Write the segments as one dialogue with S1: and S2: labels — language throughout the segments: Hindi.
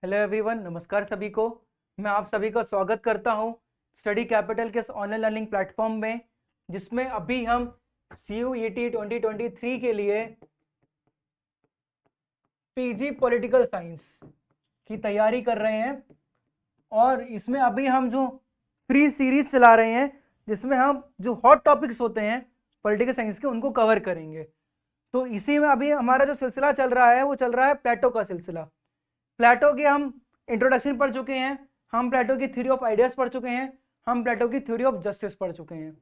S1: हेलो एवरीवन, नमस्कार सभी को। मैं आप सभी का स्वागत करता हूं स्टडी कैपिटल के इस ऑनलाइन लर्निंग प्लेटफॉर्म में, जिसमें अभी हम CUET 2023 के लिए PG पॉलिटिकल साइंस की तैयारी कर रहे हैं। और इसमें अभी हम जो फ्री सीरीज चला रहे हैं, जिसमें हम जो हॉट टॉपिक्स होते हैं पॉलिटिकल साइंस के, उनको कवर करेंगे। तो इसी में अभी हमारा जो सिलसिला चल रहा है वो चल रहा है प्लेटो का सिलसिला। प्लेटो के हम इंट्रोडक्शन पढ़ चुके हैं, हम प्लेटो की थ्योरी ऑफ आइडियाज पढ़ चुके हैं, हम प्लेटो की थ्योरी ऑफ जस्टिस पढ़ चुके हैं।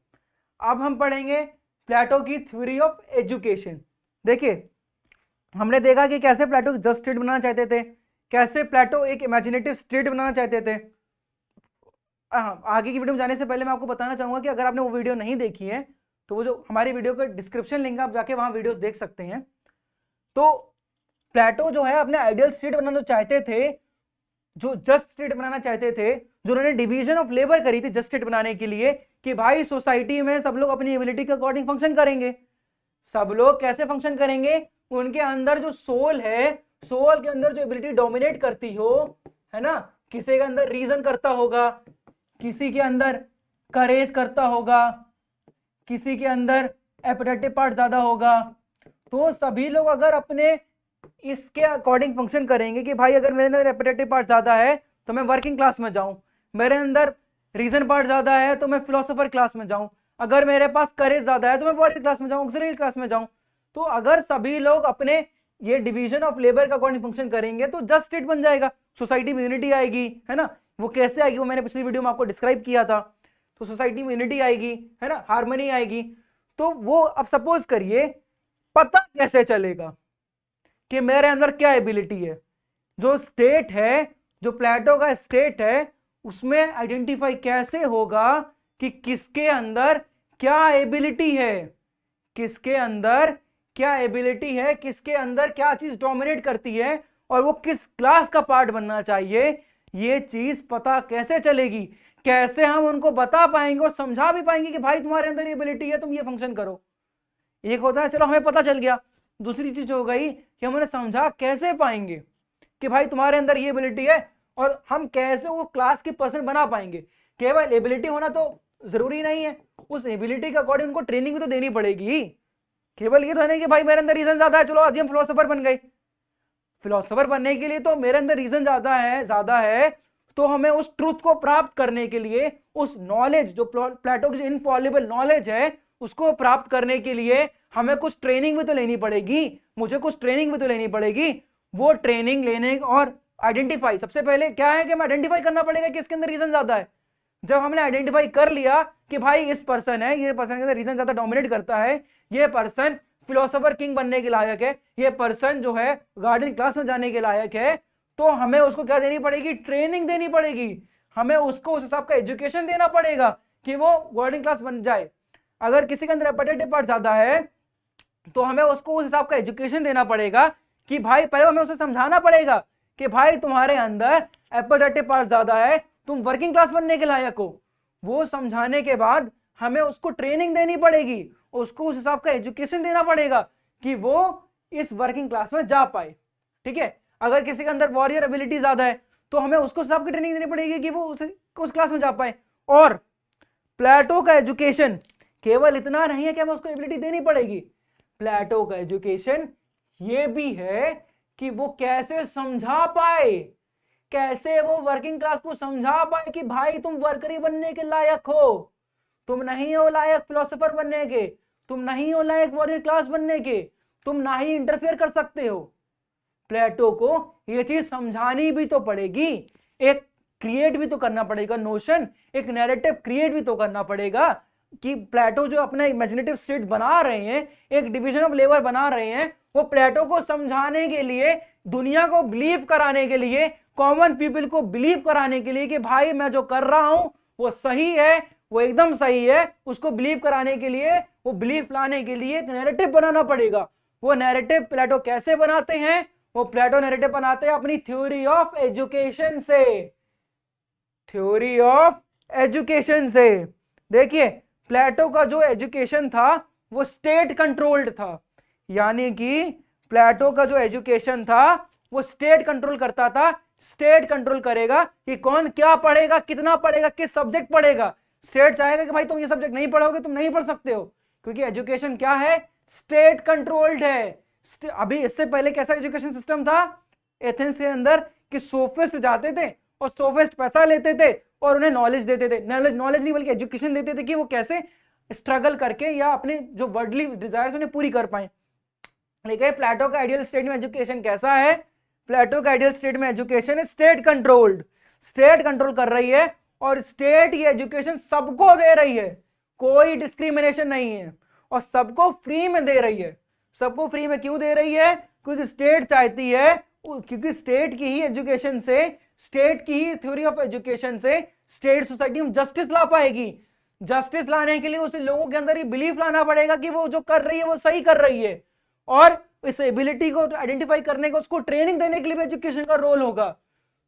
S1: अब हम पढ़ेंगे प्लेटो की थ्योरी ऑफ एजुकेशन। देखिए, हमने देखा कि कैसे प्लेटो जस्ट स्टेट बनाना चाहते थे, कैसे प्लेटो एक इमेजिनेटिव स्टेट बनाना चाहते थे। आगे की वीडियो में जाने से पहले मैं आपको बताना चाहूंगा कि अगर आपने वो वीडियो नहीं देखी है तो वो जो हमारी वीडियो का डिस्क्रिप्शन लिंक आप जाके वहां वीडियोस देख सकते हैं। तो प्लेटो जो है अपने आइडियल स्टेट बनाना चाहते थे, जो जस्ट स्टेट बनाना चाहते थे, जो उन्होंने डिवीजन ऑफ लेबर करी थी जस्ट स्टेट बनाने के लिए, कि भाई सोसाइटी में सब लोग अपनी एबिलिटी के अकॉर्डिंग फंक्शन करेंगे। सब लोग कैसे फंक्शन करेंगे? उनके अंदर जो सोल है, सोल के अंदर जो एबिलिटी डोमिनेट करती हो, है ना, किसी के अंदर रीजन करता होगा, किसी के अंदर करेज करता होगा, किसी के अंदर एपेटाइटिव पार्ट ज्यादा होगा। तो सभी लोग अगर अपने इसके अकॉर्डिंग फंक्शन करेंगे कि भाई अगर मेरे अंदर एपेटाइटिव पार्ट ज्यादा है तो मैं वर्किंग क्लास में जाऊं, मेरे अंदर रीजन पार्ट ज्यादा है तो मैं फिलोसोफर क्लास में जाऊं, अगर मेरे पास करेज ज्यादा है तो मैं वॉरियर क्लास में जाऊं, ऑक्सिलरी क्लास में जाऊं। तो अगर सभी लोग अपने ये डिवीजन ऑफ लेबर का अकॉर्डिंग फंक्शन करेंगे तो जस्ट स्टेट बन जाएगा, सोसाइटी में यूनिटी आएगी, है ना। वो कैसे आएगी वो मैंने पिछली वीडियो में आपको डिस्क्राइब किया था। तो सोसाइटी में यूनिटी आएगी, है ना, हार्मनी आएगी। तो वो अब सपोज करिए, पता कैसे चलेगा कि मेरे अंदर क्या एबिलिटी है? जो स्टेट है, जो प्लेटो का स्टेट है, उसमें आइडेंटिफाई कैसे होगा कि किसके अंदर क्या एबिलिटी है, किसके अंदर क्या एबिलिटी है, किसके अंदर क्या चीज डोमिनेट करती है और वो किस क्लास का पार्ट बनना चाहिए। ये चीज पता कैसे चलेगी? कैसे हम उनको बता पाएंगे और समझा भी पाएंगे कि भाई तुम्हारे अंदर एबिलिटी है, तुम ये फंक्शन करो। एक होता है चलो हमें पता चल गया, दूसरी चीज हो गई कि हम उन्हें समझा कैसे पाएंगे कि भाई तुम्हारे अंदर ये एबिलिटी है, और हम कैसे वो क्लास के पर्सन बना पाएंगे। केवल एबिलिटी होना तो जरूरी नहीं है, उस एबिलिटी के अकॉर्डिंग उनको ट्रेनिंग भी तो देनी पड़ेगी। केवल ये तो नहीं कि भाई मेरे अंदर रीजन ज्यादा है, चलो आज हम फिलोसोफर बन गए। फिलोसोफर बनने के लिए तो मेरे अंदर रीजन ज्यादा है, तो हमें उस ट्रूथ को प्राप्त करने के लिए, उस नॉलेज जो प्लेटो की इनफॉलिबल नॉलेज है उसको प्राप्त करने के लिए हमें कुछ ट्रेनिंग भी तो लेनी पड़ेगी, मुझे कुछ ट्रेनिंग भी तो लेनी पड़ेगी। वो ट्रेनिंग लेने और आइडेंटिफाई, सबसे पहले क्या है कि हमें आइडेंटिफाई करना पड़ेगा कि इसके अंदर रीजन ज्यादा है। जब हमने आइडेंटिफाई कर लिया कि भाई इस पर्सन है, ये पर्सन के अंदर रीजन ज्यादा डोमिनेट करता है, ये पर्सन फिलोसोफर किंग बनने के लायक है, ये पर्सन जो है गार्डन क्लास में जाने के लायक है, तो हमें उसको क्या देनी पड़ेगी? ट्रेनिंग देनी पड़ेगी। हमें उसको उस हिसाब का एजुकेशन देना पड़ेगा कि वो गार्डन क्लास बन जाए। अगर किसी के अंदर एपेटाइटिव पार्ट ज्यादा है तो हमें उसको उस हिसाब का एजुकेशन देना पड़ेगा कि भाई पहले हमें उसे समझाना पड़ेगा कि भाई तुम्हारे अंदर एपेटाइटिव पार्ट ज्यादा है, तुम वर्किंग क्लास बनने के लायक हो। वो समझाने के बाद हमें उसको ट्रेनिंग देनी पड़ेगी, उसको उस हिसाब का एजुकेशन देना पड़ेगा कि वो इस वर्किंग क्लास में जा पाए। ठीक है, अगर किसी के अंदर वॉरियर एबिलिटी ज्यादा है तो हमें उसको उस हिसाब की ट्रेनिंग देनी पड़ेगी कि वो उस क्लास में जा पाए। और प्लेटो का एजुकेशन केवल इतना नहीं है कि हमें उसको एबिलिटी देनी पड़ेगी, प्लेटो का एजुकेशन ये भी है कि वो कैसे समझा पाए, कैसे वो वर्किंग क्लास को समझा पाए कि भाई तुम वर्करी बनने के लायक हो, तुम नहीं हो लायक फिलोसोफर बनने के, तुम नहीं हो लायक वॉरियर क्लास बनने के, तुम ना ही इंटरफेयर कर सकते हो। प्लेटो को ये चीज समझानी भी तो पड़ेगी, एक क्रिएट भी तो करना पड़ेगा नोशन, एक नैरेटिव क्रिएट भी तो करना पड़ेगा कि प्लेटो जो अपना इमेजिनेटिव स्टेट बना रहे हैं, एक डिवीजन ऑफ लेबर बना रहे हैं, वो प्लेटो को समझाने के लिए, दुनिया को बिलीव कराने के लिए, कॉमन पीपल को बिलीव कराने के लिए कि भाई मैं जो कर रहा हूं वो सही है, वो एकदम सही है, उसको बिलीव कराने के लिए, वो बिलीफ लाने के लिए एक नैरेटिव बनाना पड़ेगा। वो नैरेटिव प्लेटो कैसे बनाते हैं? वो प्लेटो नैरेटिव बनाते हैं अपनी थ्योरी ऑफ एजुकेशन से, थ्योरी ऑफ एजुकेशन से। देखिए, प्लेटो का जो एजुकेशन था वो स्टेट कंट्रोल्ड था, यानी कि प्लेटो का जो एजुकेशन था वो स्टेट कंट्रोल करता था स्टेट कंट्रोल करेगा कि कौन क्या पढ़ेगा, कितना पढ़ेगा, किस सब्जेक्ट पढ़ेगा। स्टेट चाहेगा कि भाई तुम ये सब्जेक्ट नहीं पढ़ोगे, तुम नहीं पढ़ सकते हो, क्योंकि एजुकेशन क्या है, स्टेट कंट्रोल्ड है। अभी इससे पहले कैसा एजुकेशन सिस्टम था एथेंस के अंदर, कि सोफिस्ट जाते थे और सोफिस्ट पैसा लेते थे और उन्हें नॉलेज देते थे, नॉलेज नहीं बल्कि एजुकेशन देते थे कि वो कैसे स्ट्रगल करके या अपने जो वर्ल्डली डिजायर्स उन्हें पूरी कर पाए। लेकिन प्लेटो का आइडियल स्टेट में एजुकेशन कैसा है, प्लेटो का आइडियल स्टेट में एजुकेशन है स्टेट कंट्रोल्ड, स्टेट कंट्रोल कर रही है और स्टेट ये एजुकेशन सबको दे रही है, कोई डिस्क्रिमिनेशन नहीं है और सबको फ्री में दे रही है। सबको फ्री में क्यों दे रही है, क्योंकि स्टेट चाहती है, क्योंकि स्टेट की ही एजुकेशन से, स्टेट की ही थ्योरी ऑफ एजुकेशन से स्टेट सोसाइटी में जस्टिस ला पाएगी। जस्टिस लाने के लिए उसे लोगों के अंदर ये बिलीफ लाना पड़ेगा कि वो जो कर रही है वो सही कर रही है, और इस एबिलिटी को आइडेंटिफाई करने का उसको ट्रेनिंग देने के लिए भी एजुकेशन का रोल होगा।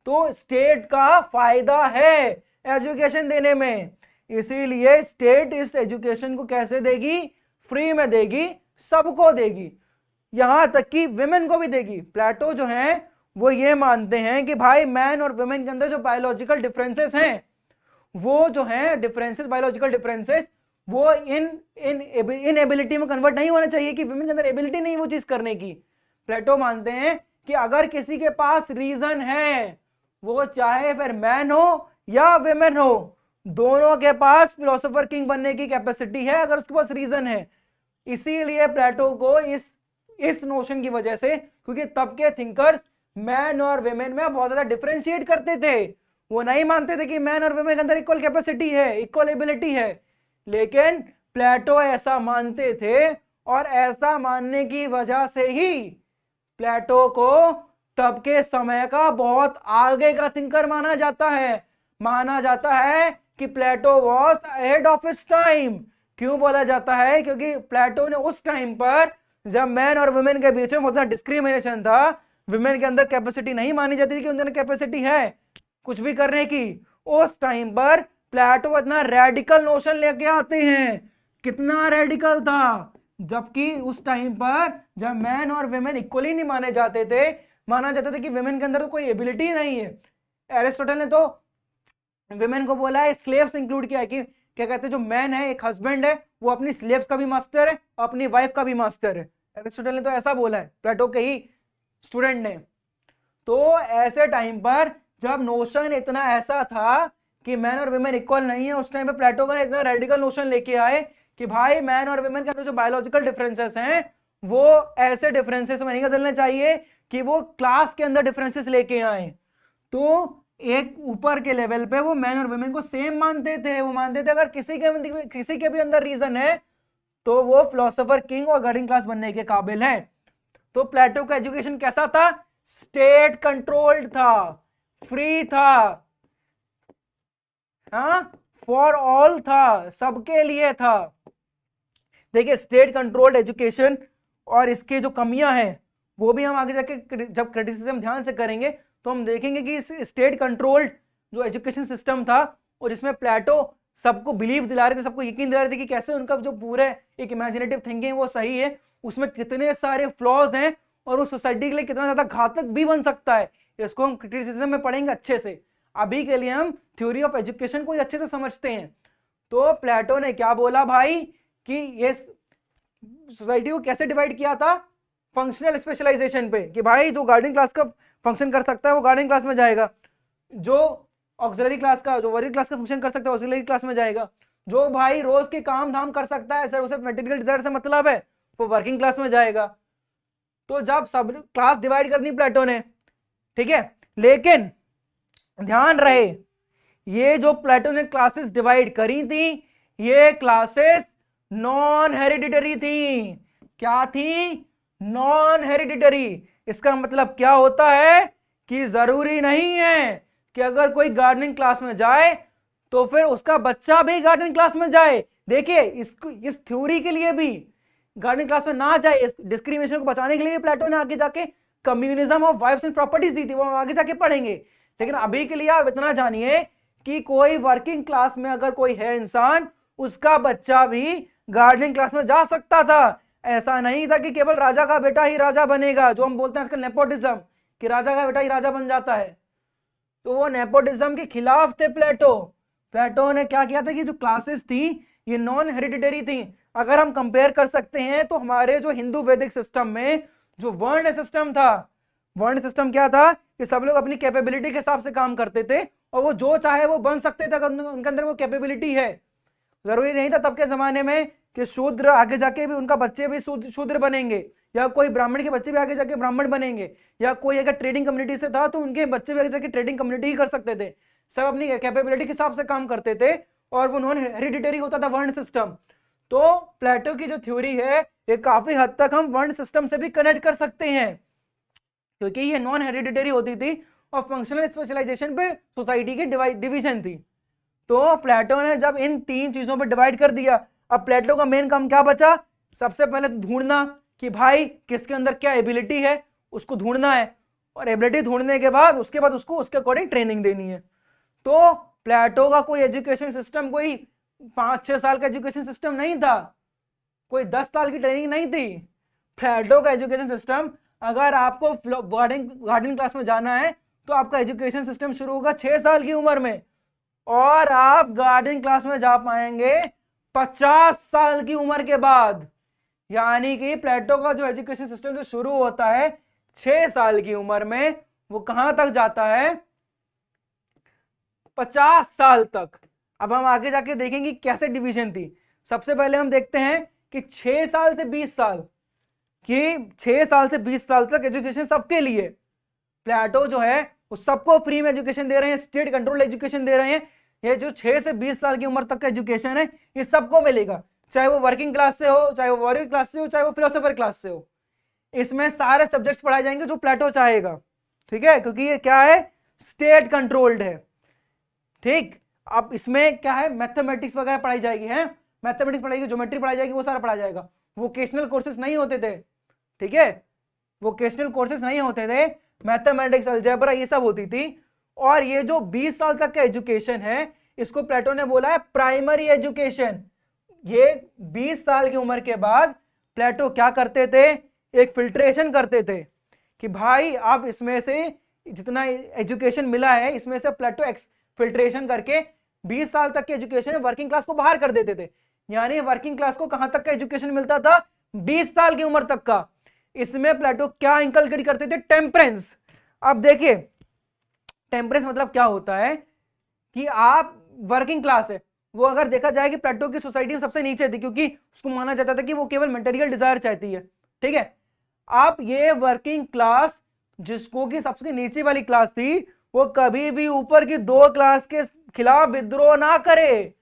S1: तो स्टेट का फायदा है एजुकेशन देने में, इसीलिए स्टेट इस एजुकेशन को कैसे देगी, फ्री में देगी, सबको देगी, यहां तक कि विमेन को भी देगी। प्लेटो जो है वो ये मानते हैं कि भाई मैन और वुमेन के अंदर जो बायोलॉजिकल डिफरेंसेस हैं, वो जो है डिफरेंसेस, बायोलॉजिकल डिफरेंसेस, वो इन एबिलिटी में कन्वर्ट नहीं होना चाहिए कि वुमेन के अंदर एबिलिटी नहीं वो चीज करने की। प्लेटो मानते हैं कि अगर किसी के पास रीजन है, वो चाहे फिर मैन हो या वुमेन हो, दोनों के पास फिलोसोफर किंग बनने की कैपेसिटी है अगर उसके पास रीजन है। इसीलिए प्लेटो को इस नोशन की वजह से, क्योंकि तब के थिंकर्स मैन और वुमेन में बहुत ज्यादा डिफरेंशिएट करते थे, वो नहीं मानते थे कि मैन और वुमेन के अंदर इक्वल कैपेसिटी है, इक्वल एबिलिटी है, लेकिन प्लेटो ऐसा मानते थे और ऐसा मानने की वजह से ही प्लेटो को तब के समय का बहुत आगे का थिंकर माना जाता है। माना जाता है कि Plato was ahead of his time. क्यों बोला जाता है, क्योंकि प्लेटो ने उस टाइम पर जब मैन और वुमेन के बीच में बहुत डिस्क्रिमिनेशन था, वुमेन के अंदर कैपेसिटी नहीं मानी जाती थी कि उनके कैपेसिटी है कुछ भी करने की, उस टाइम पर प्लेटो इतना रेडिकल नोशन लेके आते हैं। कितना रेडिकल था, जबकि उस टाइम पर जब मैन और वुमेन इक्वली नहीं माने जाते थे, माना जाता था कि वुमेन के अंदर तो कोई एबिलिटी नहीं है। एरिस्टोटल ने तो वुमेन को बोला है, स्लेव्स इंक्लूड किया है कि क्या कहते हैं, जो मैन है एक हस्बैंड है, वो अपनी स्लेव्स का भी मास्टर है, अपनी वाइफ का भी मास्टर है। एरिस्टोटल ने तो ऐसा बोला है, प्लेटो के ही स्टूडेंट ने। तो ऐसे टाइम पर जब नोशन इतना ऐसा था कि मैन और वुमेन इक्वल नहीं है, उस टाइम पे प्लेटो का इतना रेडिकल नोशन लेके आए कि भाई मैन और वुमेन के अंदर जो बायोलॉजिकल डिफरेंसेस हैं, वो ऐसे डिफरेंसेस में नहीं बदलने चाहिए कि वो क्लास के अंदर डिफरेंसेस लेके आए। तो एक ऊपर के लेवल पे वो मैन और वुमेन को सेम मानते थे। वो मानते थे अगर किसी के भी अंदर रीजन है तो वो फिलोसोफर किंग और गवर्निंग क्लास बनने के काबिल है। तो प्लेटो का एजुकेशन कैसा था, स्टेट कंट्रोल्ड था, फ्री था, हाँ, फॉर ऑल था, सबके लिए था। देखिए स्टेट कंट्रोल्ड एजुकेशन और इसके जो कमियां हैं वो भी हम आगे जाके जब क्रिटिसिज्म ध्यान से करेंगे तो हम देखेंगे कि इस स्टेट कंट्रोल्ड जो एजुकेशन सिस्टम था और इसमें प्लेटो सबको बिलीव दिला रहे थे, सबको यकीन दिला रहे थे कि कैसे उनका जो पूरे एक इमेजिनेटिव थिंकिंग वो सही है, उसमें कितने सारे फ्लॉज हैं और वो सोसाइटी के लिए कितना ज्यादा घातक भी बन सकता है। इसको हम क्रिटिसिज्म में पढ़ेंगे अच्छे से। अभी के लिए हम थ्योरी ऑफ एजुकेशन को अच्छे से समझते हैं। तो प्लेटो ने क्या बोला भाई कि ये सोसाइटी को कैसे डिवाइड किया था, फंक्शनल स्पेशलाइजेशन पे, कि भाई जो गार्डनिंग क्लास का फंक्शन कर सकता है वो गार्डनिंग क्लास में जाएगा, जो ऑक्सिलरी क्लास का, जो वर्किंग क्लास का फंक्शन कर सकता है ऑक्सिलरी क्लास में जाएगा, जो भाई रोज के काम धाम कर सकता है, सर उसे मटेरियल डिजायर से मतलब है, वो वर्किंग क्लास में जाएगा। तो जब सब क्लास डिवाइड करनी प्लेटो ने, ठीक है, लेकिन ध्यान रहे ये जो प्लेटो ने क्लासेस डिवाइड करी थी, ये क्लासेस नॉन हेरिडिटरी थी। क्या थी, नॉन हेरिडिटरी। इसका मतलब क्या होता है कि जरूरी नहीं है कि अगर कोई गार्डनिंग क्लास में जाए तो फिर उसका बच्चा भी गार्डनिंग क्लास में जाए। देखिए इस थ्योरी के लिए भी गार्डनिंग क्लास में ना जाए, इस डिस्क्रिमिनेशन को बचाने के लिए प्लेटो ने आगे जाके communism of wives and properties दी थी, वो आगे जाके पढ़ेंगे। लेकिन अभी के लिए आप इतना जानिए कि कोई वर्किंग क्लास में अगर कोई है इंसान, उसका बच्चा भी गार्डनिंग क्लास में जा सकता था। ऐसा नहीं था कि केवल राजा का बेटा ही राजा बनेगा, जो हम बोलते हैं आजकल नेपोटिज्म, कि राजा का बेटा ही राजा बन जाता है। तो वो नेपोटिज्म के खिलाफ थे प्लेटो। प्लेटो ने क्या किया था कि जो क्लासेस थी ये नॉन हेरिडिटरी थी। अगर हम कंपेयर कर सकते हैं तो हमारे जो हिंदू वैदिक सिस्टम में जो वर्ण सिस्टम था, वर्ण सिस्टम क्या था कि सब लोग अपनी कैपेबिलिटी के हिसाब से काम करते थे और वो जो चाहे वो बन सकते थे अगर उनके अंदर वो कैपेबिलिटी है। जरूरी नहीं था तब के जमाने में कि शूद्र आगे जाके भी उनका बच्चे भी शूद्र बनेंगे, या कोई ब्राह्मण के बच्चे भी आगे जाके ब्राह्मण बनेंगे, या कोई अगर ट्रेडिंग कम्युनिटी से था तो उनके बच्चे भी आगे जाके ट्रेडिंग कम्युनिटी ही कर सकते थे। सब अपनी कैपेबिलिटी के हिसाब से काम करते थे और वो नॉन हेरिडिटरी होता था वर्ण सिस्टम। तो प्लेटो की जो थ्योरी है ये काफी हद तक हम वर्ण सिस्टम से भी कनेक्ट कर सकते हैं, क्योंकि ये नॉन हेरिडिटरी होती थी और फंक्शनल स्पेशलाइजेशन पे सोसाइटी की डिवीजन थी। तो प्लेटो ने जब इन तीन चीजों पर डिवाइड कर दिया, अब प्लेटो का मेन काम क्या बचा? सबसे पहले ढूंढना कि भाई किसके अंदर क्या एबिलिटी है, उसको ढूंढना है, और एबिलिटी ढूंढने के बाद उसको उसके अकॉर्डिंग ट्रेनिंग देनी है। तो प्लेटो का कोई एजुकेशन सिस्टम कोई 5-6 साल का एजुकेशन सिस्टम नहीं था, कोई 10 साल की ट्रेनिंग नहीं थी। प्लेटो का एजुकेशन सिस्टम, अगर आपको गार्डन क्लास में जाना है तो आपका एजुकेशन सिस्टम शुरू होगा 6 साल की उम्र में, और आप गार्डन क्लास में जा पाएंगे 50 साल की उम्र के बाद। यानी कि प्लेटो का जो एजुकेशन सिस्टम जो शुरू होता है 6 साल की उम्र में, वो कहां तक जाता है? 50 साल तक। अब हम आगे जाके देखेंगे कैसे डिवीजन थी। सबसे पहले हम देखते हैं कि 6 साल से 20 साल, कि 6 साल से 20 साल तक एजुकेशन सबके लिए। प्लेटो जो है वो सबको फ्री में एजुकेशन दे रहे हैं, स्टेट कंट्रोल एजुकेशन दे रहे हैं। ये जो 6 से 20 साल की उम्र तक का एजुकेशन है ये सबको मिलेगा, चाहे वो वर्किंग क्लास से हो, चाहे वो वॉरियर क्लास से हो, चाहे वो फिलोसोफर क्लास से हो। इसमें सारे सब्जेक्ट्स पढ़ाए जाएंगे जो प्लेटो चाहेगा, ठीक है, क्योंकि ये क्या है? स्टेट कंट्रोल्ड है। ठीक, अब इसमें क्या है? मैथमेटिक्स वगैरह पढ़ाई जाएगी, है मैथमेटिक्स पढ़ाई, ज्योमेट्री पढ़ाई जाएगी, वो सारा पढ़ाया जाएगा। वोकेशनल कोर्सेज नहीं होते थे, ठीक है, वोकेशनल कोर्सेज नहीं होते थे, मैथमेटिक्स, अलजेब्रा ये सब होती थी। और ये जो 20 साल तक का एजुकेशन है इसको प्लेटो ने बोला है प्राइमरी एजुकेशन। ये 20 साल की उम्र के बाद प्लेटो क्या करते थे? एक फिल्ट्रेशन करते थे कि भाई आप इसमें से जितना एजुकेशन मिला है इसमें से प्लेटो फिल्ट्रेशन करके 20 साल तक के एजुकेशन वर्किंग क्लास को बाहर कर देते थे। यानी वर्किंग क्लास को कहां तक का एजुकेशन मिलता था? 20 साल की उम्र तक का। इसमें प्लेटो क्या इंकलकेट करते थे? टेम्परेंस। अब देखिए टेम्परेंस मतलब क्या होता है कि आप वर्किंग क्लास है, वो अगर देखा जाए कि प्लेटो की सोसाइटी में सबसे नीचे थी, क्योंकि उसको माना जाता था कि वो केवल मटेरियल डिजायर चाहती है, ठीक है। आप ये वर्किंग क्लास जिसको कि सबसे नीचे वाली क्लास थी, वो कभी भी ऊपर की 2 क्लास के खिलाफ विद्रोह ना करे,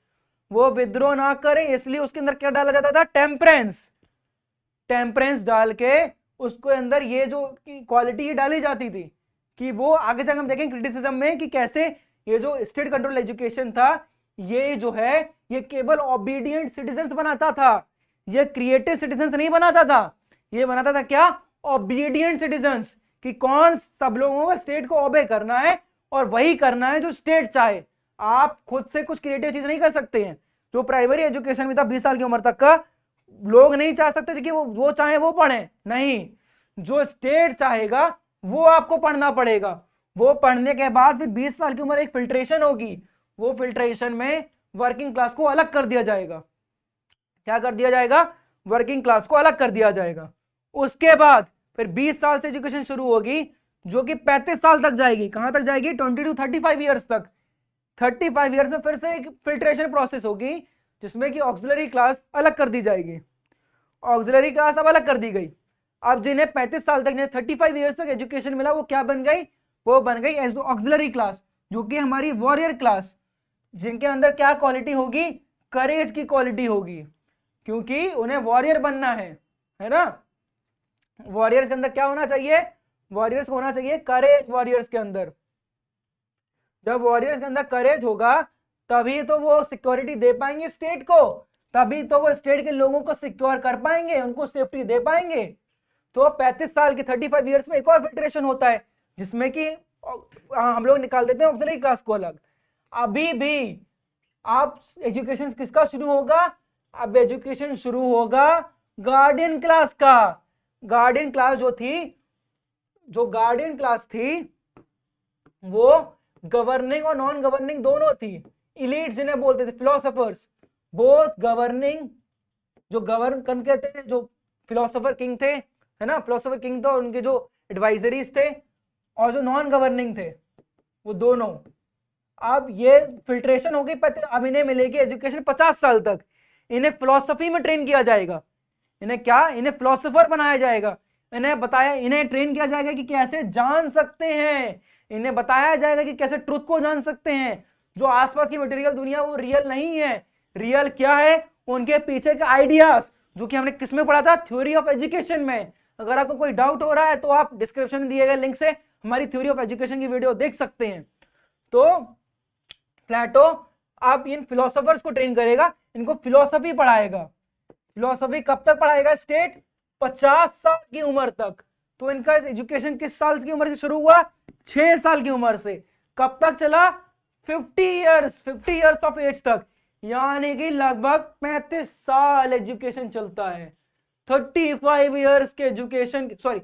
S1: वो विद्रोह ना करे, इसलिए उसके अंदर क्या डाला जाता था? टेम्परेंस। टेम्परेंस डाल के उसके अंदर ये जो क्वालिटी डाली जाती थी कि वो आगे जाकर हम देखेंगे क्रिटिसिज्म में कि कैसे ये जो स्टेट कंट्रोल एजुकेशन था ये जो है ये केवल ओबीडिएंट सिटीजन्स बनाता था, ये क्रिएटिव सिटीजन्स नहीं बनाता था। ये बनाता था क्या? ओबीडिएंट सिटीजन्स, कि कौन सब लोगों को स्टेट को ओबे करना है और वही करना है जो स्टेट चाहे। आप खुद से कुछ क्रिएटिव चीज नहीं कर सकते हैं। जो प्राइमरी एजुकेशन में था 20 साल की उम्र तक का, लोग नहीं चाह सकते थे कि वो चाहे वो पढ़े, नहीं, जो स्टेट चाहेगा वो आपको पढ़ना पड़ेगा। वो पढ़ने के बाद फिर 20 साल की उम्र एक फिल्ट्रेशन होगी, वो फिल्ट्रेशन में वर्किंग क्लास को अलग कर दिया जाएगा। क्या कर दिया जाएगा? वर्किंग क्लास को अलग कर दिया जाएगा। उसके बाद फिर 20 साल से एजुकेशन शुरू होगी जो कि 35 साल तक जाएगी। कहां तक जाएगी? 20 to 35 ईयर्स तक। 35 ईयर्स में फिर से एक फिल्ट्रेशन प्रोसेस होगी जिसमें कि ऑक्सिलरी क्लास अलग कर दी जाएगी। ऑक्सिलरी क्लास अब अलग कर दी गई। अब जिन्हें 35 साल तक, 35 ईयर्स तक एजुकेशन मिला, वो क्या बन गई? वो बन गई एज ऑक्सिलरी क्लास, जो कि हमारी वॉरियर क्लास, जिनके अंदर क्या क्वालिटी होगी? करेज की क्वालिटी होगी, क्योंकि उन्हें वॉरियर बनना है ना। वॉरियर्स के अंदर क्या होना चाहिए? वॉरियर्स होना चाहिए करेज। वॉरियर्स के अंदर, जब वॉरियर्स के अंदर करेज होगा तभी तो वो सिक्योरिटी दे पाएंगे स्टेट को, तभी तो वो स्टेट के लोगों को सिक्योर कर पाएंगे, उनको सेफ्टी दे पाएंगे। तो 35 साल के 35 ईयर्स में एक और फिल्ट्रेशन होता है जिसमें कि हम लोग निकाल देते हैं ऑक्सिलरी क्लास को अलग। अभी भी आप एजुकेशन किसका शुरू होगा? अब एजुकेशन शुरू होगा गार्डियन क्लास का। गार्डियन क्लास जो गार्डियन क्लास थी वो गवर्निंग और नॉन गवर्निंग दोनों थी। इलीट जिन्हें बोलते थे, फिलोसफर्स, बोथ गवर्निंग, जो गवर्न करके थे, जो फिलोसोफर किंग थे, है ना, फिलोसोफर किंग तो उनके जो एडवाइजरीज थे, और जो नॉन गवर्निंग थे, वो दोनों। अब ये फिल्ट्रेशन होगी, अब इन्हें मिलेगी एजुकेशन 50 साल तक। इन्हें फिलोसफी में ट्रेन किया जाएगा, इन्हें क्या, इन्हें फिलोसोफर बनाया जाएगा, इन्हें बताया, इन्हें ट्रेन किया जाएगा कि कैसे जान सकते हैं, इन्हें बताया जाएगा कि कैसे ट्रुथ को जान सकते हैं। जो आसपास की मटेरियल दुनिया वो रियल नहीं है, रियल क्या है, उनके पीछे के आइडियाज, जो कि हमने किस में पढ़ा था, थ्योरी ऑफ एजुकेशन में। अगर आपको कोई डाउट हो रहा है तो आप डिस्क्रिप्शन में दिए गए लिंक से हमारी थ्योरी ऑफ एजुकेशन की वीडियो देख सकते हैं। तो प्लेटो अब इन फिलोसोफर्स को ट्रेन करेगा, इनको फिलोसफी पढ़ाएगा। फिलोसफी कब तक पढ़ाएगा स्टेट, 50 साल की उम्र तक। तो इनका एजुकेशन किस साल की उम्र से शुरू हुआ, 6 साल की उम्र से। कब तक चला, 50 इयर्स ऑफ एज तक, यानी कि लगभग 35 साल एजुकेशन चलता है। 35 इयर्स के एजुकेशन, सॉरी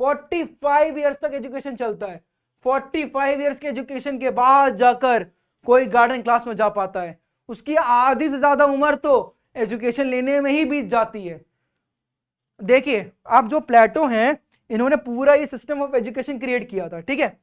S1: 45 इयर्स तक एजुकेशन चलता है। 45 इयर्स के एजुकेशन के बाद जाकर कोई गार्डन क्लास में जा पाता है। उसकी आधी से ज्यादा उम्र तो एजुकेशन लेने में ही बीत जाती है। देखिए अब जो प्लेटो हैं, इन्होंने पूरा ये सिस्टम ऑफ एजुकेशन क्रिएट किया था, ठीक है।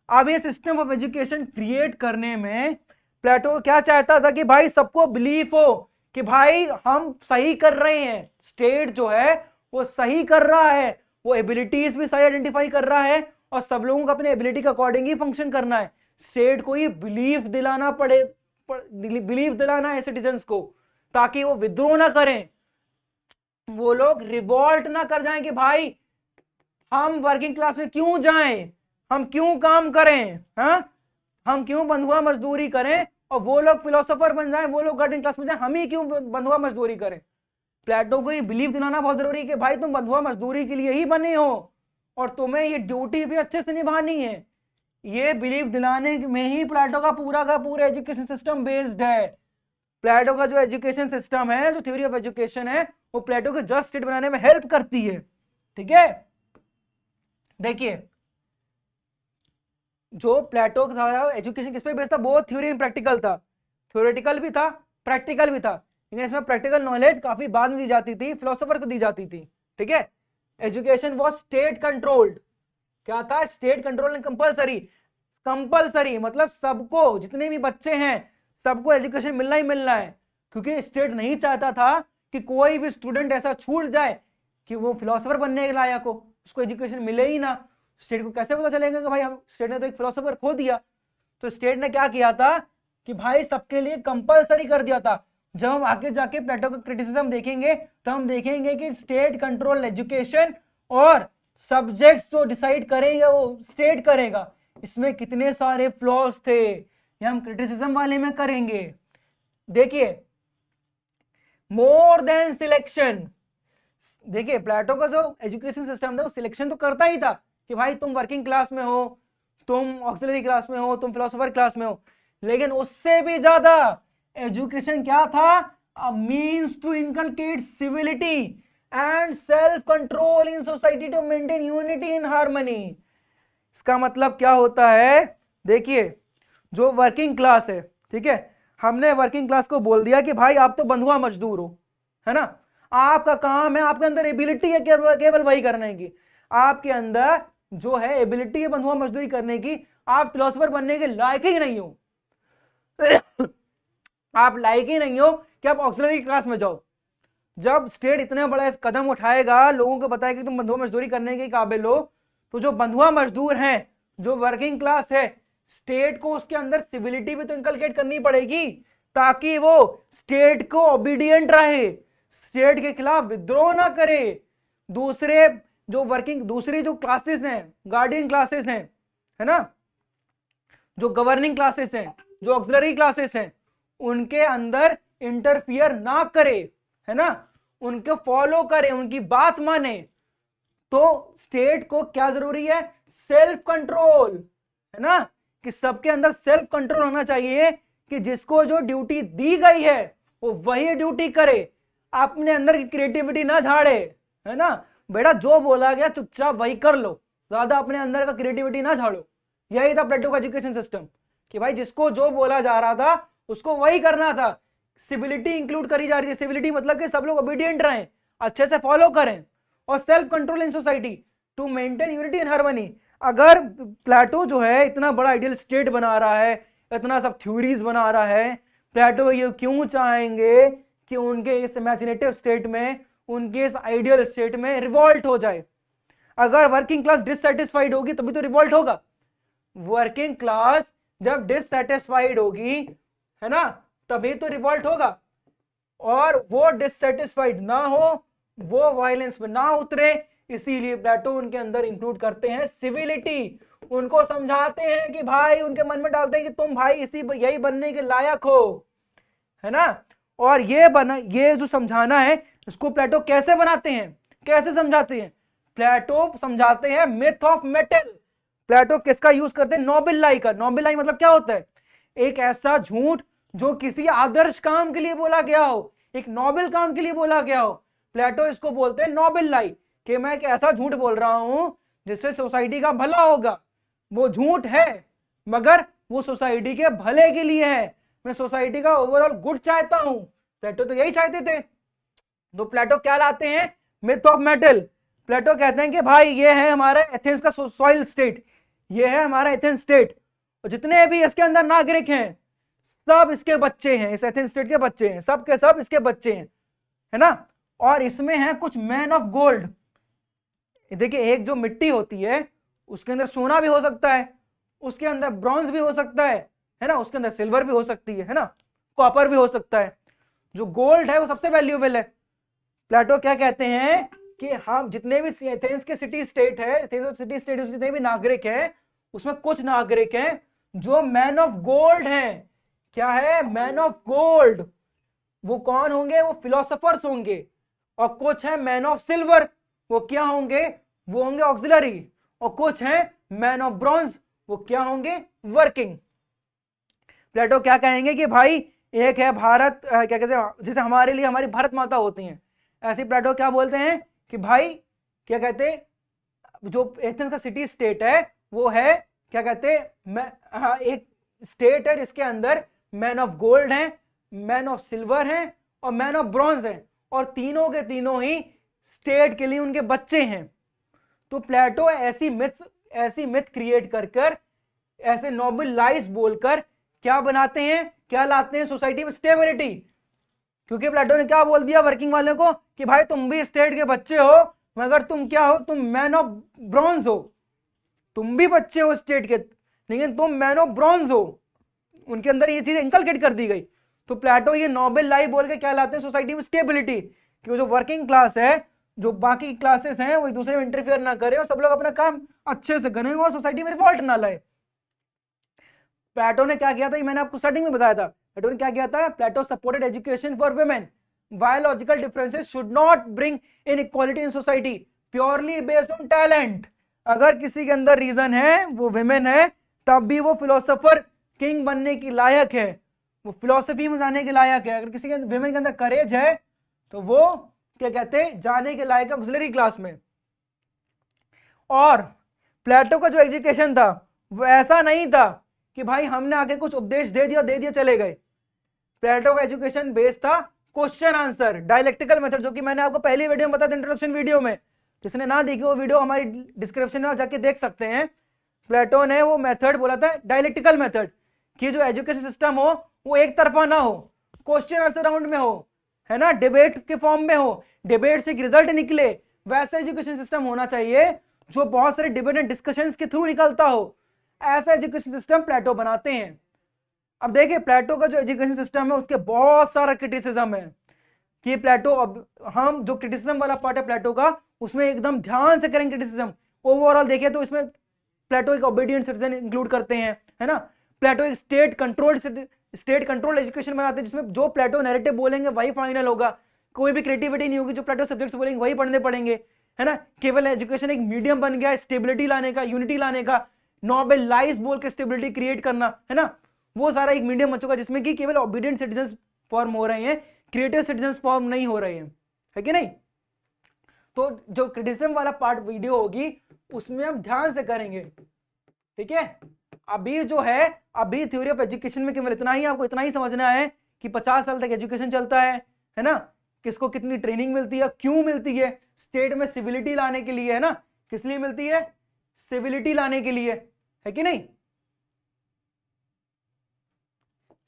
S1: अब ये सिस्टम ऑफ एजुकेशन क्रिएट करने में प्लेटो क्या चाहता था कि भाई सबको बिलीफ हो कि भाई हम सही कर रहे हैं, स्टेट जो है वो सही कर रहा है, वो एबिलिटीज भी सही आइडेंटिफाई कर रहा है, और सब लोगों को अपने एबिलिटी के अकॉर्डिंग ही फंक्शन करना है। स्टेट को ये बिलीफ दिलाना बिलीफ दिलाना है सिटीजन्स को, ताकि वो विद्रोह ना करें, वो लोग रिवॉल्ट ना कर जाएं कि भाई हम वर्किंग क्लास में क्यों जाएं, हम क्यों काम करें, हम क्यों बंधुआ मजदूरी करें, और वो लोग फिलोसोफर बन जाएं, वो लोग वर्किंग क्लास में जाएं, हम ही क्यों बंधुआ मजदूरी करें। प्लेटो को ये बिलीव दिलाना बहुत जरूरी है कि भाई तुम बंधुआ मजदूरी के लिए ही बने हो, और तुम्हें ये ड्यूटी भी अच्छे से निभानी है। ये बिलीव दिलाने में ही प्लेटो का पूरा एजुकेशन सिस्टम बेस्ड है। प्लेटो का जो एजुकेशन सिस्टम है, जो थ्योरी ऑफ एजुकेशन है, वो प्लेटो को जस्ट स्टेट बनाने में हेल्प करती है, ठीक है। देखिए जो प्लेटो का एजुकेशन किस पे बेस्ड था, बहुत थ्योरी एंड प्रैक्टिकल था, थ्योरेटिकल भी था, प्रैक्टिकल भी था, लेकिन इसमें प्रैक्टिकल नॉलेज काफी बाद में दी जाती थी, फिलोसोफर को दी जाती थी, ठीक है। एजुकेशन वॉज स्टेट कंट्रोल्ड, क्या था, state control and compulsory. Compulsory मतलब सबको, जितने भी बच्चे हैं सबको एजुकेशन मिलना ही मिलना है, क्योंकि स्टेट नहीं चाहता था कि कोई भी स्टूडेंट ऐसा छूट जाए कि वो फिलोसोफर बनने के लायक हो, उसको एजुकेशन मिले ही ना। स्टेट को कैसे पता चलेगा कि भाई हम, स्टेट ने तो एक फिलोसोफर खो दिया। तो स्टेट ने क्या किया था कि भाई सबके लिए कंपल्सरी कर दिया था। जब हम आगे जाके प्लेटो का क्रिटिसिज्म देखेंगे तो हम देखेंगे कि स्टेट कंट्रोल एजुकेशन, और सब्जेक्ट्स जो डिसाइड करेंगे वो स्टेट करेगा। इसमें कितने सारे फ्लॉज थे, ये हम क्रिटिसिज्म वाले में करेंगे। देखिए मोर देन सिलेक्शन, देखिए प्लेटो का जो एजुकेशन सिस्टम था वो सिलेक्शन तो करता ही था कि भाई तुम वर्किंग क्लास में हो, तुम ऑक्सिलरी क्लास में हो, तुम फिलोसोफर क्लास में हो, लेकिन उससे भी ज्यादा एजुकेशन क्या था, a means to inculcate civility and self control in society to maintain unity in harmony. इसका मतलब क्या होता है, देखिए जो वर्किंग क्लास है, ठीक है, हमने वर्किंग क्लास को बोल दिया कि भाई आप तो बंधुआ मजदूर हो, है ना, आपका काम है, आपके अंदर एबिलिटी है केवल वही करने की, आपके अंदर जो है एबिलिटी है बंधुआ मजदूरी करने की, आप फिलोसोफर बनने के लायक ही नहीं हो। आप लायक ही नहीं हो कि आप ऑक्सिलरी क्लास में जाओ। जब स्टेट इतने बड़ा कदम उठाएगा, लोगों को बताएगा कि तुम बंधुआ मजदूरी करने के काबिल हो, तो जो बंधुआ मजदूर हैं, जो वर्किंग क्लास है, स्टेट को उसके अंदर सिविलिटी भी तो इंकलकेट करनी पड़ेगी, ताकि वो स्टेट को ओबीडियंट रहे, स्टेट के खिलाफ विद्रोह ना करे। दूसरे जो दूसरी जो क्लासेस हैं, गार्डियन क्लासेस हैं, है ना, जो गवर्निंग क्लासेस हैं, जो ऑक्सिलरी क्लासेस हैं, उनके अंदर इंटरफियर ना करे, है ना, उनको फॉलो करे, उनकी बात माने। तो स्टेट को क्या जरूरी है, सेल्फ कंट्रोल, है ना, कि सबके अंदर सेल्फ कंट्रोल होना चाहिए, कि जिसको जो ड्यूटी दी गई है वो वही ड्यूटी करे, अपने अंदर की क्रिएटिविटी ना झाड़े, है ना, बेटा जो बोला गया चुपचाप वही कर लो, ज्यादा अपने अंदर का क्रिएटिविटी ना झाड़ो, यही था प्लेटो का एजुकेशन सिस्टम कि भाई जिसको जो बोला जा रहा था उसको वही करना था। सिविलिटी इंक्लूड करी जा रही थी। सिविलिटी मतलब कि सब लोग ओबीडियंट रहें, अच्छे से फॉलो करें, और self control in society to maintain unity and harmony. अगर प्लेटो जो है इतना बड़ा आइडियल स्टेट बना रहा है, इतना सब थ्योरीज बना रहा है, प्लेटो ये क्यों चाहेंगे कि उनके इस इमेजिनेटिव स्टेट में, उनके इस आइडियल स्टेट में रिवॉल्ट हो जाए? अगर वर्किंग क्लास डिससेटिस्फाइड होगी तभी तो रिवॉल्ट होगा। वर्किंग क्लास जब डिससेटिस्फाइड होगी, है ना, तभी तो रिवॉल्ट होगा। और वो डिससेटिस्फाइड ना हो, वो वायलेंस में ना उतरे, इसीलिए प्लेटो उनके अंदर इंक्लूड करते हैं सिविलिटी। उनको समझाते हैं कि भाई, उनके मन में डालते हैं कि तुम भाई यही बनने के लायक हो, है ना। और ये जो समझाना है, इसको प्लेटो कैसे बनाते हैं, कैसे समझाते हैं? प्लेटो समझाते हैं मिथ ऑफ मेटल। प्लेटो किसका यूज करते हैं? नोबल लाई का। नोबल लाई मतलब क्या होता है? एक ऐसा झूठ जो किसी आदर्श काम के लिए बोला गया हो, एक नोबल काम के लिए बोला गया हो। प्लेटो इसको बोलते हैं नोबल लाई, कि मैं एक ऐसा झूठ बोल रहा हूं जिससे सोसाइटी का भला होगा। वो झूठ है मगर वो सोसाइटी के भले के लिए है, मैं सोसाइटी का ओवरऑल गुड चाहता हूं। प्लेटो तो यही चाहते थे। तो प्लेटो क्या लाते हैं? Myth of metal. प्लेटो कहते हैं कि भाई ये है हमारा एथेंस का सॉइल स्टेट, ये है हमारा एथेंस स्टेट, और जितने भी इसके अंदर नागरिक हैं सब इसके बच्चे हैं, इस एथेंस स्टेट के बच्चे हैं, सब के सब इसके बच्चे हैं, है ना। और इसमें है कुछ मैन ऑफ गोल्ड। देखिए, एक जो मिट्टी होती है उसके अंदर सोना भी हो सकता है, उसके अंदर ब्रॉन्ज भी हो सकता है ना, उसके अंदर सिल्वर भी हो सकती है ना, कॉपर भी हो सकता है। जो गोल्ड है वो सबसे वैल्यूएबल है। प्लेटो क्या कहते हैं कि हम जितने भी एथेंस के सिटी स्टेट है, सिटी स्टेट जितने भी नागरिक हैं, उसमें कुछ नागरिक हैं जो मैन ऑफ गोल्ड हैं। क्या है? Man of gold. वो कौन होंगे? वो फिलोसोफर्स होंगे। और कुछ है मैन ऑफ सिल्वर, वो क्या होंगे? वो होंगे ऑक्सिलरी। और कुछ है मैन ऑफ ब्रॉन्ज, वो क्या होंगे? वर्किंग। प्लेटो क्या कहेंगे कि भाई एक है भारत, क्या कहते हैं, जैसे हमारे लिए हमारी भारत माता होती हैं, ऐसे प्लेटो क्या बोलते हैं कि भाई, क्या कहते हैं, जो एथेंस का सिटी स्टेट है वो है, क्या कहते हैं, एक स्टेट है जिसके अंदर मैन ऑफ गोल्ड है, मैन ऑफ सिल्वर है और मैन ऑफ ब्रॉन्ज है, और तीनों के तीनों ही स्टेट के लिए उनके बच्चे हैं। तो प्लेटो ऐसी मिथ क्रिएट कर ऐसे नोबल लाइज बोलकर क्या बनाते हैं, क्या लाते हैं सोसाइटी में? स्टेबिलिटी। क्योंकि प्लेटो ने क्या बोल दिया वर्किंग वालों को कि भाई तुम भी स्टेट के बच्चे हो, मगर तुम क्या हो? तुम मैन ऑफ ब्रॉन्ज हो। तुम भी बच्चे हो स्टेट के, लेकिन तुम मैन ऑफ ब्रॉन्ज हो। उनके अंदर ये चीज इंकलकेट कर दी गई। तो प्लेटो ये नोबल लाई बोल के क्या लाते हैं सोसाइटी में? स्टेबिलिटी। कि जो वर्किंग क्लास है, जो बाकी क्लासेस हैं, वो एक दूसरे में इंटरफेयर ना करें और सब लोग अपना काम अच्छे से करें और सोसाइटी में रिवॉल्ट ना लाए। प्लेटो ने क्या किया था, ये मैंने आपको स्टार्टिंग में बताया था। प्लेटो ने क्या किया था? Plato supported education for women. Biological differences should not bring inequality in society, purely based on talent. अगर किसी के अंदर रीजन है, वो विमेन है, तब भी वो फिलोसोफर किंग बनने की लायक है, वो फिलोसफी में जाने के लायक है। अगर किसी के विमेन के अंदर करेज है तो वो क्या कहते हैं, जाने के लायक है ऑक्सिलरी क्लास में। और प्लेटो का जो एजुकेशन था वो ऐसा नहीं था कि भाई हमने आके कुछ उपदेश दे दिया चले गए। प्लेटो का एजुकेशन बेस्ड था क्वेश्चन आंसर, डायलेक्टिकल मेथड, जो कि मैंने आपको पहली वीडियो में बताया था, इंट्रोडक्शन वीडियो में। जिसने ना देखी वो वीडियो हमारी डिस्क्रिप्शन में जाके देख सकते हैं। प्लेटो ने वो मेथड बोला था डायलेक्टिकल मेथड, कि जो एजुकेशन सिस्टम हो वो एक तरफा ना हो, क्वेश्चन आंसर राउंड में हो, है ना, डिबेट के फॉर्म में हो, डिबेट से रिजल्ट निकले, वैसा एजुकेशन सिस्टम होना चाहिए जो बहुत सारे डिबेट एंड डिस्कशंस के थ्रू निकलता हो। ऐसा एजुकेशन सिस्टम प्लेटो बनाते हैं। अब देखिए, प्लेटो का जो एजुकेशन सिस्टम है उसके बहुत सारा क्रिटिसिज्म है कि प्लेटो, अब हम जो क्रिटिसिज्म वाला पार्ट है प्लेटो का, उसमें एकदम ध्यान से करेंगे क्रिटिसिज्म। ओवरऑल देखिए तो इसमें प्लेटो एक ओबीडिएंट सिटीजन इंक्लूड करते हैं, है ना। प्लेटो एक स्टेट कंट्रोल एजुकेशन बनाते हैं, जिसमें जो प्लेटो नैरेटिव बोलेंगे वही फाइनल होगा, कोई भी क्रिएटिविटी नहीं होगी, जो प्लेटो सब्जेक्ट्स बोलेंगे वही पढ़ने पड़ेंगे, है ना। केवल एजुकेशन एक मीडियम बन गया स्टेबिलिटी लाने का, यूनिटी लाने का, नोबल लाइज बोल के स्टेबिलिटी क्रिएट करना, है ना। वो सारा एक मीडियम बन चुका है जिसमें कि केवल ओबीडिएंट सिटीजन फॉर्म हो रहे हैं, क्रिएटिव सिटीजन फॉर्म नहीं हो रहे हैं, है कि नहीं। तो जो क्रिटिसिज्म वाला पार्ट वीडियो होगी उसमें हम ध्यान से करेंगे, ठीक है। अभी जो है, अभी थ्योरी ऑफ एजुकेशन में केवल इतना ही, आपको इतना ही समझना है कि 50 साल तक एजुकेशन चलता है ना, किसको कितनी ट्रेनिंग मिलती है, क्यों मिलती है, स्टेट में सिविलिटी लाने के लिए, है ना, किस लिए मिलती है, सिविलिटी लाने के लिए, है कि नहीं,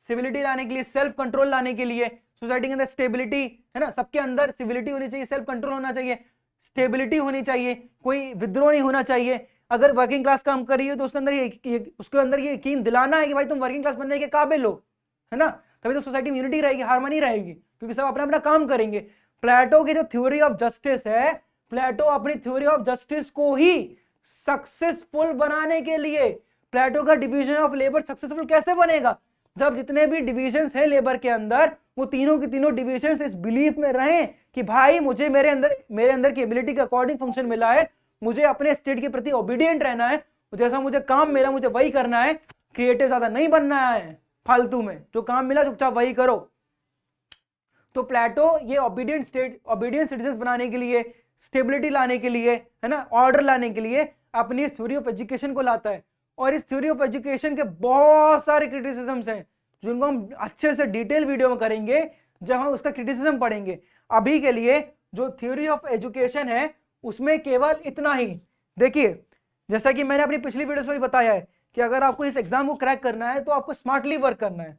S1: सिविलिटी लाने के लिए, सेल्फ कंट्रोल लाने के लिए, सोसाइटी के अंदर स्टेबिलिटी, है ना, सबके अंदर सिविलिटी होनी चाहिए, सेल्फ कंट्रोल होना चाहिए, स्टेबिलिटी होनी चाहिए, कोई विद्रोह नहीं होना चाहिए। अगर वर्किंग क्लास काम कर रही है तो उसके अंदर उसके अंदर ये यकीन दिलाना है कि भाई तुम वर्किंग क्लास बनने के काबिल हो, है ना, तभी तो सोसाइटी में यूनिटी रहेगी, हार्मनी रहेगी, क्योंकि सब अपना अपना काम करेंगे। प्लेटो की जो थ्योरी ऑफ जस्टिस है, प्लेटो अपनी थ्योरी ऑफ जस्टिस को ही सक्सेसफुल बनाने के लिए, प्लेटो का डिवीजन ऑफ लेबर सक्सेसफुल कैसे बनेगा, जब जितने भी डिविजन्स हैं लेबर के अंदर, वो तीनों की तीनों डिविजन्स इस बिलीफ में रहें कि भाई मुझे मेरे अंदर की एबिलिटी के अकॉर्डिंग फंक्शन मिला है, मुझे अपने स्टेट के प्रति ओबीडियंट रहना है, जैसा मुझे काम मिला मुझे वही करना है, क्रिएटिव ज्यादा नहीं बनना है, फालतू में जो काम मिला चुपचाप वही करो। तो प्लेटो ये ओबीडियंट सिटीजन्स बनाने के लिए, स्टेबिलिटी लाने के लिए, है ना, ऑर्डर लाने के लिए अपनी इस थ्योरी ऑफ एजुकेशन को लाता है। और इस थ्योरी ऑफ एजुकेशन के बहुत सारे क्रिटिसिज्म्स हैं जिनको हम अच्छे से डिटेल वीडियो में करेंगे जब हम उसका क्रिटिसिज्म पढ़ेंगे। अभी के लिए जो थ्योरी ऑफ एजुकेशन है उसमें केवल इतना ही। देखिए, जैसा कि मैंने अपनी पिछली वीडियोस में भी बताया है कि अगर आपको इस एग्जाम को क्रैक करना है तो आपको स्मार्टली वर्क करना है।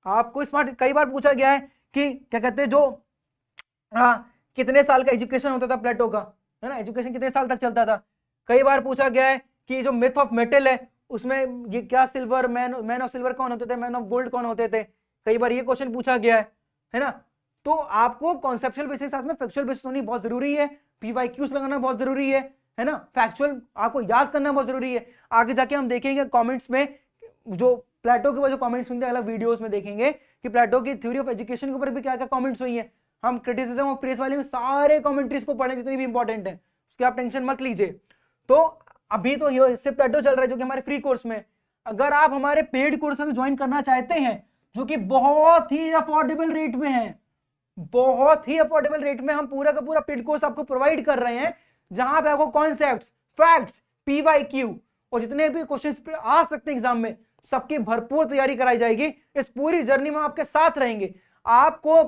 S1: आपको स्मार्ट, कई बार पूछा गया है कि क्या कहते हैं, जो कितने साल का एजुकेशन होता था प्लेटो का, है ना, एजुकेशन कितने साल तक चलता था। कई बार पूछा गया है कि जो मिथ ऑफ मेटल है उसमें ये क्या, सिल्वर मैन ऑफ सिल्वर कौन होते थे, मैन ऑफ गोल्ड कौन होते थे, कई बार ये क्वेश्चन पूछा गया है ना। तो आपको कॉन्सेप्चुअल बेसिस के साथ में फैक्चुअल बेसिस होनी बहुत जरूरी है, पीवाईक्यूज लगाना बहुत जरूरी है ना, फैक्चुअल आपको याद करना बहुत जरूरी है। आगे जाके हम देखेंगे कमेंट्स में, जो प्लेटो के जो कमेंट्स हुए अलग वीडियोस में देखेंगे कि प्लेटो की थ्योरी ऑफ एजुकेशन के ऊपर भी क्या क्या कमेंट्स हुई है। हम क्रिटिसिज्म ऑफ प्रेस वाले में सारे कमेंट्रीज को पढ़ें जितनी भी इंपॉर्टेंट है, उसकी आप टेंशन मत लीजिए। तो अभी तो ये इससे प्लेटो चल रहा है जो कि हमारे फ्री कोर्स में। अगर आप हमारे पेड कोर्स में ज्वाइन करना चाहते हैं जो कि बहुत ही अफोर्डेबल रेट में है, बहुत ही अफोर्डेबल रेट में हम पूरा का पूरा पेड कोर्स आपको प्रोवाइड कर रहे हैं, जहां पे आपको कॉन्सेप्ट्स, फैक्ट्स, पीवाईक्यू और जितने भी क्वेश्चंस आ सकते हैं एग्जाम में, सबकी भरपूर तैयारी कराई जाएगी। इस पूरी जर्नी में आपके साथ रहेंगे। आपको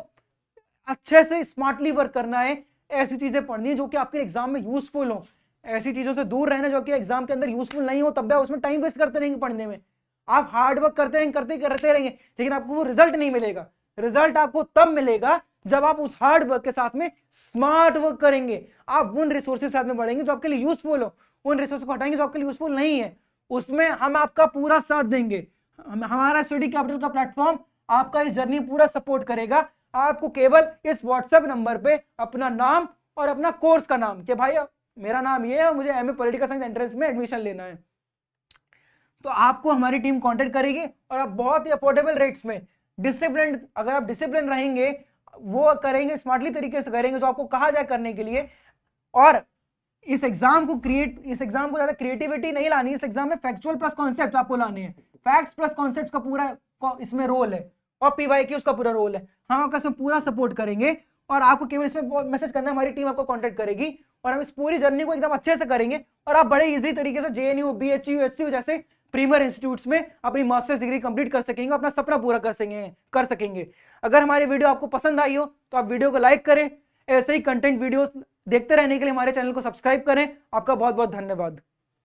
S1: अच्छे से स्मार्टली वर्क करना है, ऐसी चीजें पढ़नी है जो कि आपके एग्जाम में यूजफुल हो, ऐसी चीजों से दूर रहना जो कि एग्जाम के अंदर यूजफुल नहीं हो, तब भी उसमें टाइम वेस्ट करते रहेंगे पढ़ने में। आप हार्ड वर्क करते रहेंगे लेकिन आपको वो रिजल्ट नहीं मिलेगा। रिजल्ट आपको तब मिलेगा जब आप उस हार्ड वर्क के साथ में स्मार्ट वर्क करेंगे। आप उन रिसोर्सेज के साथ में बढ़ेंगे जो आपके लिए यूजफुल हो, उन रिसोर्स को हटाएंगे जो आपके लिए यूजफुल नहीं है, उसमें हम आपका पूरा साथ देंगे। हमारा स्टडी कैपिटल का प्लेटफॉर्म आपका इस जर्नी पूरा सपोर्ट करेगा। आपको केवल इस व्हाट्सएप नंबर पे अपना नाम और अपना कोर्स का नाम, कि भाई मेरा नाम ये है, मुझे एमए पॉलिटिकल साइंस एंट्रेंस में एडमिशन लेना है, तो आपको हमारी टीम कांटेक्ट करेगी और आप बहुत ही अफोर्डेबल रेट्स में डिसिप्लिन, अगर आप डिसिप्लिन रहेंगे, वो करेंगे, स्मार्टली तरीके से करेंगे जो आपको कहा जाए करने के लिए। और इस एग्जाम को ज्यादा क्रिएटिविटी नहीं लानी, इस एग्जाम में फैक्चुअल प्लस कॉन्सेप्ट आपको लाने हैं, फैक्ट्स प्लस कॉन्सेप्ट्स का पूरा इसमें रोल है, और पीवाईक्यूज का पूरा रोल है। हम आपका इसमें पूरा सपोर्ट करेंगे और आपको केवल इसमें मैसेज करना है, हमारी टीम आपको कांटेक्ट करेगी और हम इस पूरी जर्नी को एकदम अच्छे से करेंगे और आप बड़े इजीली तरीके से जेएनयू, बीएचयू, एचसीयू जैसे प्रीमियर इंस्टीट्यूट्स में अपनी मास्टर्स डिग्री कंप्लीट कर सकेंगे, अपना सपना पूरा कर सकेंगे। अगर हमारी वीडियो आपको पसंद आई हो तो आप वीडियो को लाइक करें, ऐसे ही कंटेंट वीडियोस देखते रहने के लिए हमारे चैनल को सब्सक्राइब करें। आपका बहुत बहुत धन्यवाद।